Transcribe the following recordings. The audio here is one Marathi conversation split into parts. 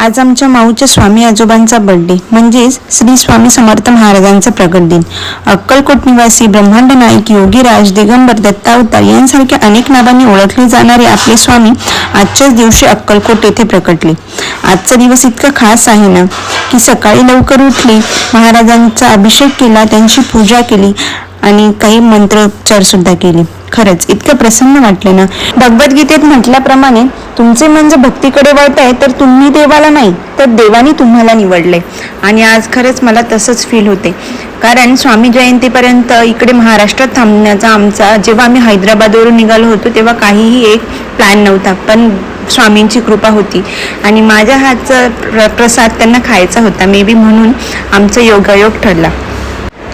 आज आमच्या माऊच्या स्वामी आजोबांचा बर्थडे म्हणजेच श्री स्वामी समर्थ महाराजांचा प्रगट दिन. अक्कलकोट निवासी ब्रह्मांड नायक योगीराज दिगंबर दत्तावतार यांसारख्या अनेक नावांनी ओळखले जाणारे आपले स्वामी आजच्याच दिवशी अक्कलकोट येथे प्रकटले. आजचा दिवस इतका खास आहे ना की सकाळी लवकर उठले, महाराजांचा अभिषेक केला, त्यांची पूजा केली आणि काही मंत्रोच्चार सुद्धा केले. खरंच इतकं प्रसन्न वाटलं ना. भगवद्गीतेत म्हटल्याप्रमाणे तुमचे मन जर भक्तीकडे वळत आहे तर तुम्ही देवाला नाही तर देवाने तुम्हाला निवडले. आणि आज खरंच मला तसंच फील होते, कारण स्वामी जयंतीपर्यंत इकडे महाराष्ट्रात थांबण्याचा आमचा, जेव्हा आम्ही हैदराबादवरून निघालो होतो तेव्हा काहीही एक प्लॅन नव्हता, पण स्वामींची कृपा होती आणि माझ्या हातचा प्रसाद त्यांना खायचा होता मे बी, म्हणून आमचा योगायोग ठरला.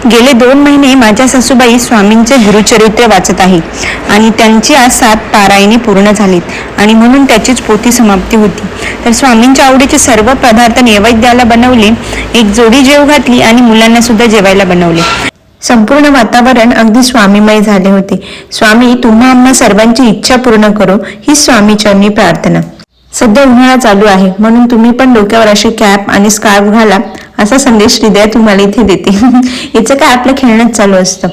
गेले 2 महिने माझ्या सासूबाई स्वामींचे गुरुचरित्र वाचत आहेत आणि त्यांची आज 7 पारायणे पूर्ण झालीत आणि म्हणून त्याचीच पोथी समाप्ती होती. तर स्वामींच्या आवडीचे सर्व पदार्थ नैवेद्याला बनवले, एक जोडी जेव घातली आणि मुलांना सुद्धा जेवायला बनवले. संपूर्ण वातावरण अगदी स्वामीमय झाले होते. स्वामी तुम्हा आम्हा सर्वांची इच्छा पूर्ण करो ही स्वामीचरणी प्रार्थना. सध्या उन्हाळा चालू आहे म्हणून तुम्ही पण डोक्यावर अशी कॅप आणि स्कार्फ घाला असा संदेश हृदय तुम्हाला इथे देते. याचं काय आपलं खेळणंच चालू असतं.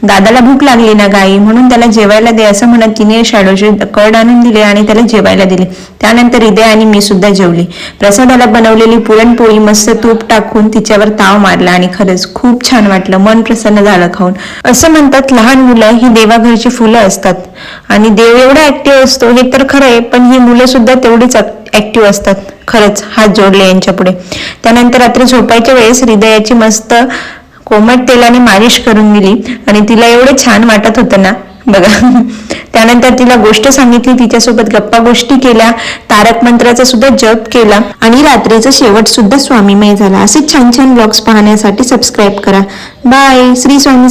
दादाला भूक लागली ना गाई, म्हणून त्याला जेवायला दे असं म्हणत तिने शॅडोचे कड आणून दिले आणि त्याला जेवायला दिले. त्यानंतर हृदय आणि मी सुद्धा जेवले. प्रसादाला बनवलेली पुरणपोळी मस्त तूप टाकून तिच्यावर ताव मारला आणि खरंच खूप छान वाटलं, मन प्रसन्न झालं खाऊन. असं म्हणतात लहान मुलं ही देवाघरची फुलं असतात आणि देव एवढा ऍक्टिव्ह असतो हे तर खरं आहे, पण ही मुलं सुद्धा तेवढीच ऍक्टिव्ह असतात. खरंच हात जोडले यांच्या पुढे. त्यानंतर रात्री झोपायच्या वेळेस हृदयाची मस्त कोमट तेलाने मालिश करून दिली आणि तिला एवढे छान वाटत होतं ना बघा. त्यानंतर तिला गोष्ट सांगितली, तिच्यासोबत गप्पा गोष्टी केल्या, तारक मंत्राचा सुद्धा जप केला आणि रात्रीचा शेवट सुद्धा स्वामीमय झाला. असे छान छान ब्लॉग्स पाहण्यासाठी सबस्क्राईब करा. बाय. श्री स्वामी.